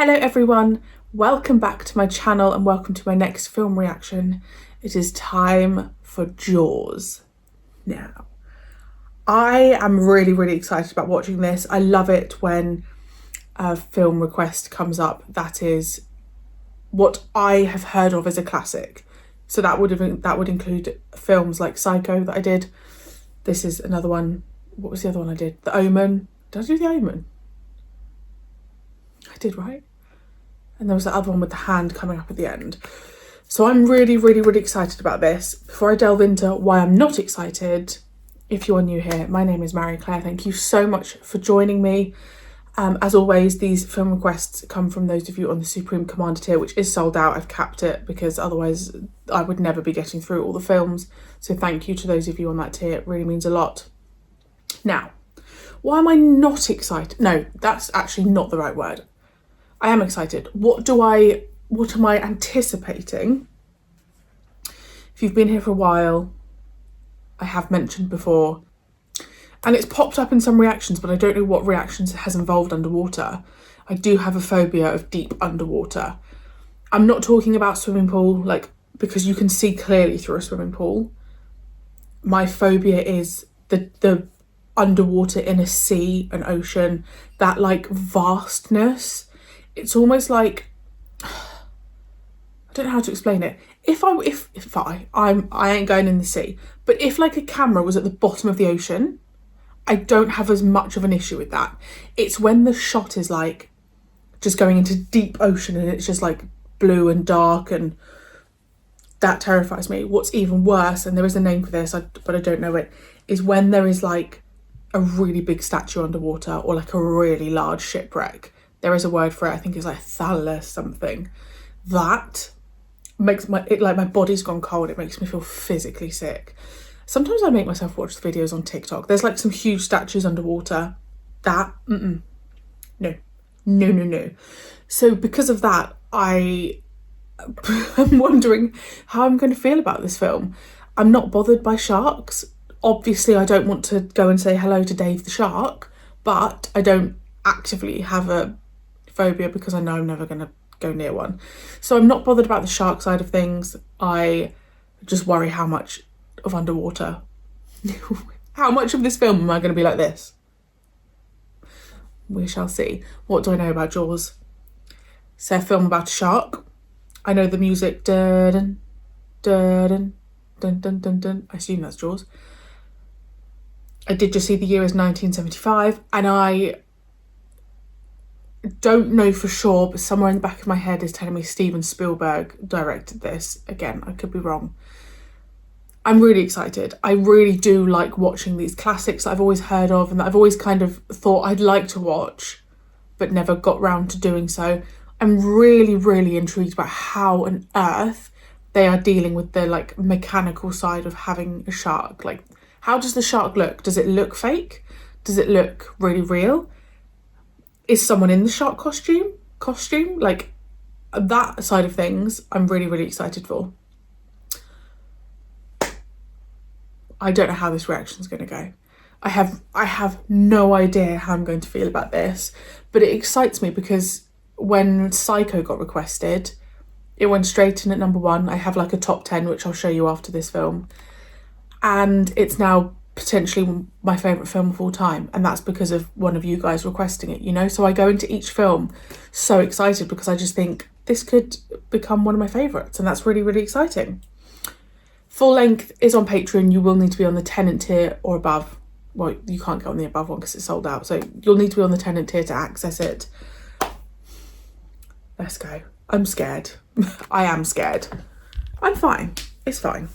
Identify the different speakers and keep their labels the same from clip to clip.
Speaker 1: Hello everyone, welcome back to my channel and welcome to my next film reaction. It is time for Jaws. Now, I am really excited about watching this. I love it when a film request comes up that is what I have heard of as a classic. So that would include films like Psycho that I did. This is another one. What was the other one I did? The Omen. Did I do The Omen? I did, right? And there was the other one with the hand coming up at the end. So I'm really excited about this. Before I delve into why I'm not excited, if you're new here, my name is Marie-Clare. Thank you so much for joining me. As always, these film requests come from those of you on the Supreme Commander tier, which is sold out. I've capped it because otherwise I would never be getting through all the films. So thank you to those of you on that tier. It really means a lot. Now, why am I not excited? No, that's actually not the right word. I am excited. What am I anticipating? If you've been here for a while, I have mentioned before, and it's popped up in some reactions, but I don't know what reactions it has involved underwater. I do have a phobia of deep underwater. I'm not talking about swimming pool, because you can see clearly through a swimming pool. My phobia is the underwater in a sea, an ocean, that vastness. It's almost like, I don't know how to explain it. I ain't going in the sea, but if a camera was at the bottom of the ocean, I don't have as much of an issue with that. It's when the shot is just going into deep ocean and it's just blue and dark, and that terrifies me. What's even worse, and there is a name for this, but I don't know it, is when there is a really big statue underwater or a really large shipwreck. There is a word for it. I think it's thallus something. That makes my body's gone cold. It makes me feel physically sick. Sometimes I make myself watch the videos on TikTok. There's some huge statues underwater. That, no. So because of that, I'm wondering how I'm going to feel about this film. I'm not bothered by sharks. Obviously, I don't want to go and say hello to Dave the shark, but I don't actively have a phobia because I know I'm never going to go near one. So I'm not bothered about the shark side of things. I just worry how much of underwater, how much of this film am I going to be like this? We shall see. What do I know about Jaws? It's a film about a shark. I know the music, dun dun dun dun dun dun. I assume that's Jaws. I did just see the year as 1975, and I don't know for sure, but somewhere in the back of my head is telling me Steven Spielberg directed this. Again, I could be wrong. I'm really excited. I really do like watching these classics that I've always heard of and that I've always kind of thought I'd like to watch, but never got round to doing so. I'm really intrigued about how on earth they are dealing with the mechanical side of having a shark. How does the shark look? Does it look fake? Does it look really real? Is someone in the shark costume? That side of things, I'm really excited for. I don't know how this reaction is going to go. I have no idea how I'm going to feel about this, but it excites me because when Psycho got requested, it went straight in at number 1. I have a top 10, which I'll show you after this film. And it's now potentially my favourite film of all time, and that's because of one of you guys requesting it, so I go into each film so excited because I just think this could become one of my favourites, and that's really exciting. Full length is on Patreon. You will need to be on the Tenant tier or above. Well, you can't go on the above one because it's sold out, so you'll need to be on the Tenant tier to access it. Let's go. I'm scared. I am scared. I'm fine. It's fine.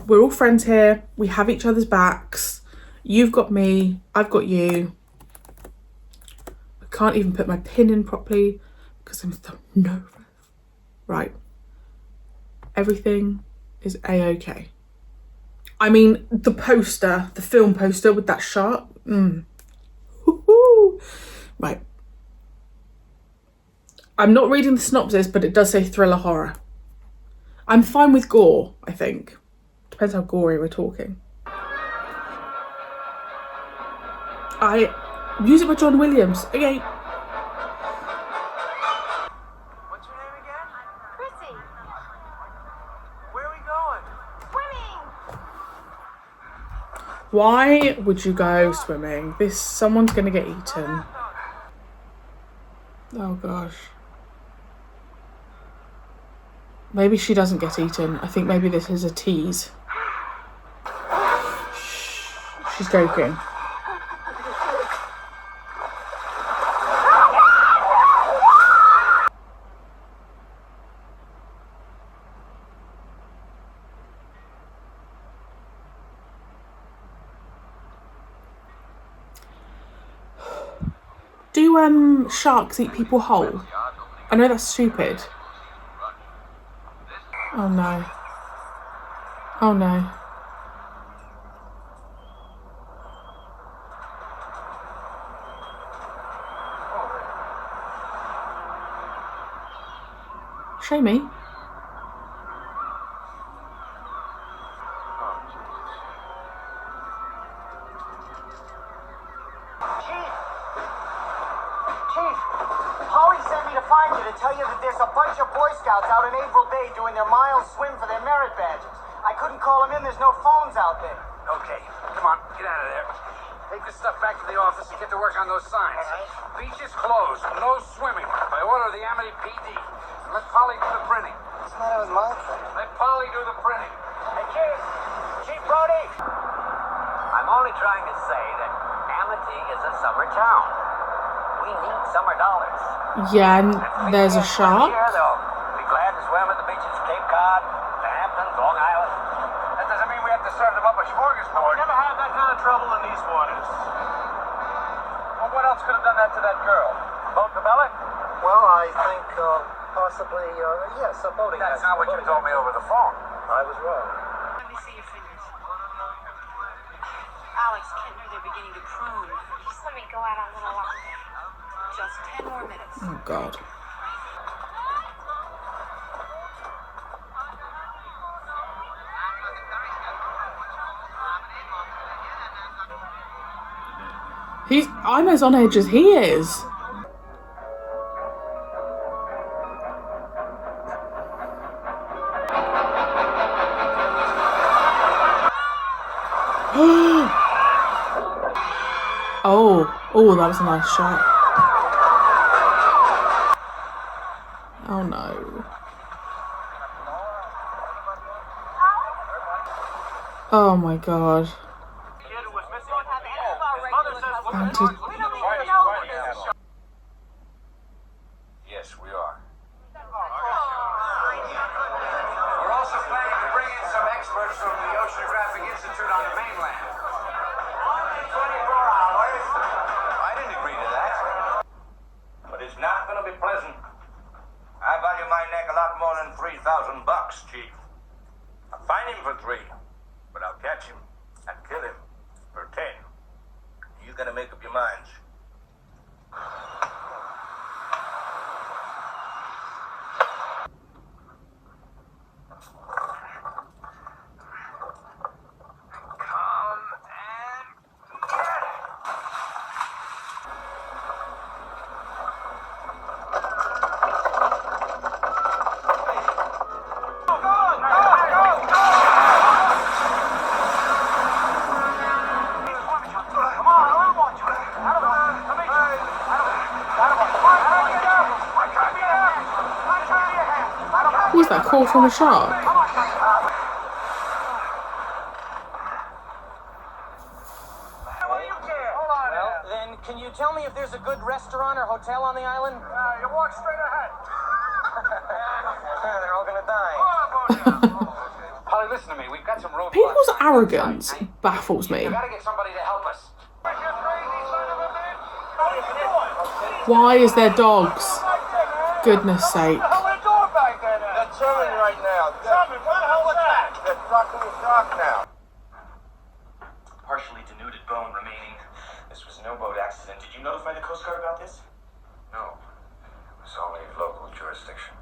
Speaker 1: We're all friends here. We have each other's backs. You've got me. I've got you. I can't even put my pin in properly because I'm so nervous. Right. Everything is a-okay. I mean, the poster, the film poster with that shark. Right. I'm not reading the synopsis, but it does say thriller horror. I'm fine with gore, I think. Depends how gory we're talking. Music by John Williams. Okay. Why would you go swimming? Someone's gonna get eaten. Oh gosh. Maybe she doesn't get eaten. I think maybe this is a tease. She's joking. Do sharks eat people whole? I know that's stupid. Oh no. Oh no. Show me.
Speaker 2: Tell you that there's a bunch of Boy Scouts out in April Bay doing their mile swim for their merit badges. I couldn't call them in, there's no phones out there.
Speaker 3: Okay, come on, get out of there. Take this stuff back to the office and get to work on those signs. Beach is closed, no swimming, by order of the Amity PD. And let Polly do the printing.
Speaker 2: What's the matter with my thing?
Speaker 3: Let Polly do the printing.
Speaker 2: Hey, Chief Brody!
Speaker 4: I'm only trying to say that Amity is a summer town. We need summer dollars.
Speaker 1: Yeah, and there's a shark.
Speaker 4: Here, they'll be glad to swim at the beaches of Cape Cod, the Hamptons, Long Island.
Speaker 3: That doesn't mean we have to serve them up a smorgasbord.
Speaker 2: We never had that kind of trouble in these waters.
Speaker 3: Well, what else could have done that to that girl? Boat the belly?
Speaker 2: Well, I think possibly, yes, a boating.
Speaker 3: That's not what you told me over the phone.
Speaker 2: I was wrong.
Speaker 5: Let me see your fingers. Alex, Kent knew they're beginning to prune.
Speaker 6: Just let me go out a little longer.
Speaker 5: Just 10 more minutes.
Speaker 1: Oh god. I'm as on edge as he is. Oh, that was a nice shot. Oh no. Oh my god.
Speaker 3: Yes, we are. We're also planning to bring in some experts from the Oceanographic Institute on the mainland. 24 hours. I didn't agree to that.
Speaker 4: But it's not going to be pleasant. I value my neck a lot more than $3,000, Chief. I'll find him for 3, but I'll catch him and kill him for 10. You gotta make up your minds.
Speaker 1: Who's that call from a shark?
Speaker 2: Well, then, can you tell me if there's a good restaurant or hotel on the island?
Speaker 3: You walk straight ahead.
Speaker 2: They're all gonna die.
Speaker 3: Polly, listen to me. We've got some road.
Speaker 1: People's arrogance baffles me.
Speaker 3: You gotta get somebody to help us.
Speaker 1: Why is there dogs? Goodness sake.
Speaker 3: They're chilling right now. What the hell was that? They're trucking the shark now.
Speaker 7: Partially denuded bone remaining. This was no boat accident. Did you notify the Coast Guard about this?
Speaker 3: No. It was only local jurisdiction.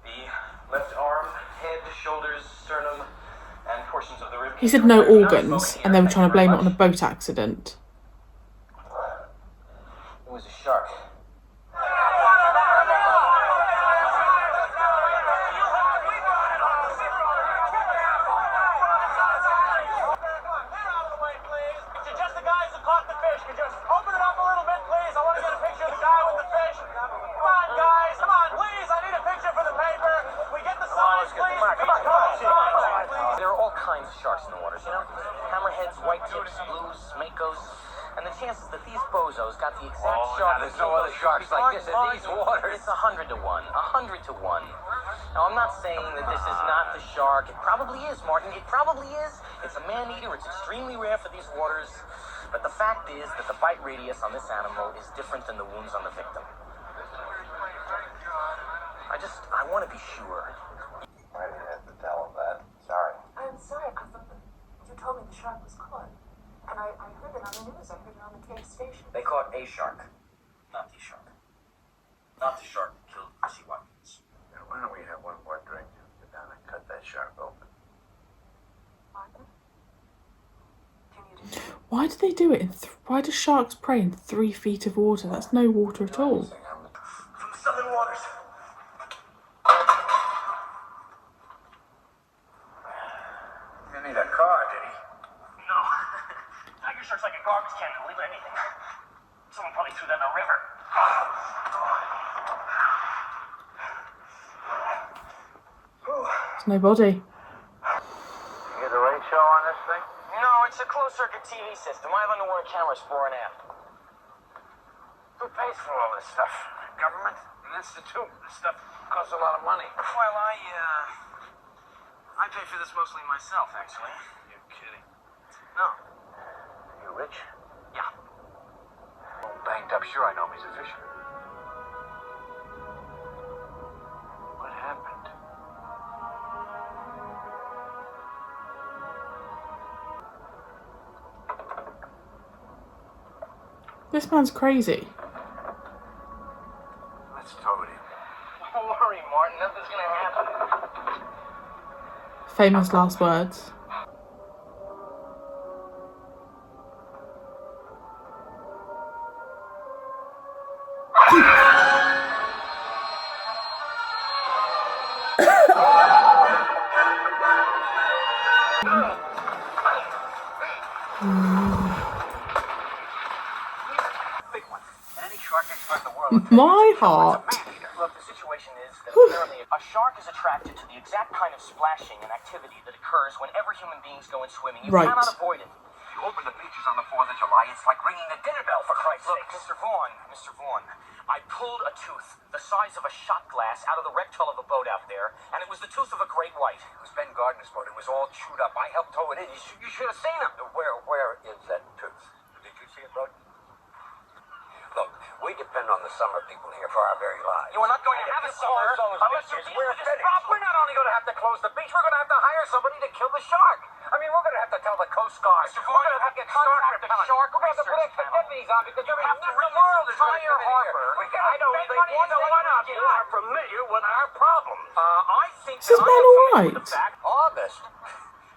Speaker 7: The left arm, head, shoulders, sternum, and portions of the rib.
Speaker 1: He said no organs, and they were trying to blame it on a boat accident.
Speaker 7: It was a shark.
Speaker 8: chances that these bozos got the exact
Speaker 3: Oh,
Speaker 8: shark?
Speaker 3: now there's no other sharks like this in these waters.
Speaker 8: It's 100 to 1. 100 to 1. Now, I'm not saying that this is not the shark. It probably is, Martin. It probably is. It's a man-eater. It's extremely rare for these waters. But the fact is that the bite radius on this animal is different than the wounds on the victim. I want to be sure.
Speaker 7: I didn't have to tell him that. Sorry.
Speaker 9: I'm sorry, I thought that you told me the shark was caught. And I heard it on the news. I heard it on the train station.
Speaker 8: They caught a shark, not the shark. Not the shark that killed Chrissy Watkins.
Speaker 3: Now, why don't we have one more drink? Sit down and cut that shark open.
Speaker 9: Martin? Can you do that?
Speaker 1: Why do they do it in why do sharks prey in 3 feet of water? That's no water at all.
Speaker 8: From the southern waters.
Speaker 3: You need a car, did he?
Speaker 8: No. Tiger shark's like a garbage can. They'll leave anything. Someone probably threw that in the river.
Speaker 1: There's no body.
Speaker 3: You get the ratio on this thing?
Speaker 8: No, it's a closed-circuit TV system. I have underwater cameras fore and aft.
Speaker 3: Who pays for all this stuff? Government? An institute? This stuff costs a lot of money.
Speaker 8: Well, I pay for this mostly myself, actually.
Speaker 3: You're kidding.
Speaker 8: No.
Speaker 3: You rich?
Speaker 8: Yeah.
Speaker 3: Well, banged up. Sure, I know him. He's a fisherman. What happened?
Speaker 1: This man's crazy.
Speaker 3: Let's tow it in.
Speaker 8: Don't worry, Martin. Nothing's gonna happen.
Speaker 1: Famous last words.
Speaker 8: Big one. And any shark expert in the world.
Speaker 1: My heart.
Speaker 8: Look, the situation is that apparently a shark is attracted to the exact kind of splashing and activity that occurs whenever human beings go in swimming. You
Speaker 1: Right.
Speaker 8: cannot avoid it.
Speaker 3: You open the beaches on the 4th of July, it's like ringing the dinner bell, for Christ's
Speaker 8: Look,
Speaker 3: sake.
Speaker 8: Mr. Vaughn, I pulled a tooth the size of a shot glass out of the wrecked hull of a boat out there, and it was the tooth of a great white.
Speaker 3: It was Ben Gardner's boat. It was all chewed up. I helped tow it in. You should have seen him. Where is that tooth? Did you see it, Brody? Look, we depend on the summer people here for our very lives.
Speaker 8: You are not going to have a summer unless you deal with this problem.
Speaker 3: We're not only going to have to close the beach, we're going to have to hire somebody to kill the shark. I mean, we're going to have to tell the Coast Guard.
Speaker 8: Mr. Vaughn,
Speaker 3: We're going to have to get shark
Speaker 8: contact the
Speaker 3: repellent.
Speaker 8: shark
Speaker 3: We're going to have to put
Speaker 8: research
Speaker 3: extra
Speaker 8: panel.
Speaker 3: deputies on because
Speaker 8: You
Speaker 3: every
Speaker 8: have to
Speaker 3: the
Speaker 8: really
Speaker 3: world is
Speaker 8: entire
Speaker 3: going to come in here.
Speaker 8: harbor.
Speaker 3: I don't think one of you are familiar with our problems.
Speaker 8: I think
Speaker 1: Is this man alright?
Speaker 4: August.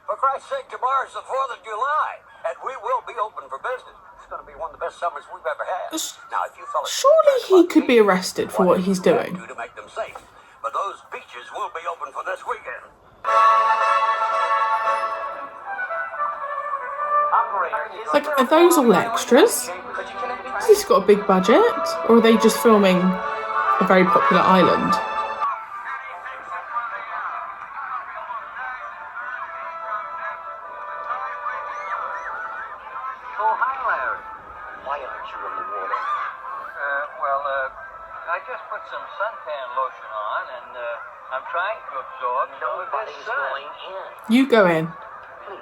Speaker 4: For Christ's sake, tomorrow's the 4th of July, and we will be open for business. It's going to be one of the best summers we've ever had. Now, if you fellas
Speaker 1: Surely he could be arrested for what he's doing.
Speaker 4: do to make them safe, but those beaches will be open for this weekend.
Speaker 1: Like, are those all extras? Has this got a big budget? Or are they just filming a very popular island?
Speaker 3: Oh, hi, Larry.
Speaker 8: Why aren't you in the water?
Speaker 3: I just put some suntan lotion on, and I'm trying to absorb some of this
Speaker 8: Nobody's
Speaker 3: sun.
Speaker 8: going in.
Speaker 1: You go in.
Speaker 8: Please.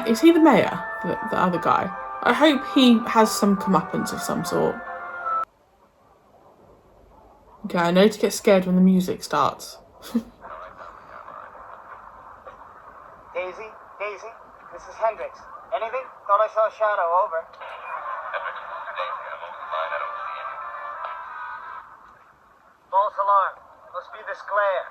Speaker 1: Is he the mayor? The other guy? I hope he has some comeuppance of some sort. Okay, I know to get scared when the music starts.
Speaker 2: Daisy? Daisy? This is Hendricks. Anything? Thought I saw a shadow. Over. False alarm. Must be this glare.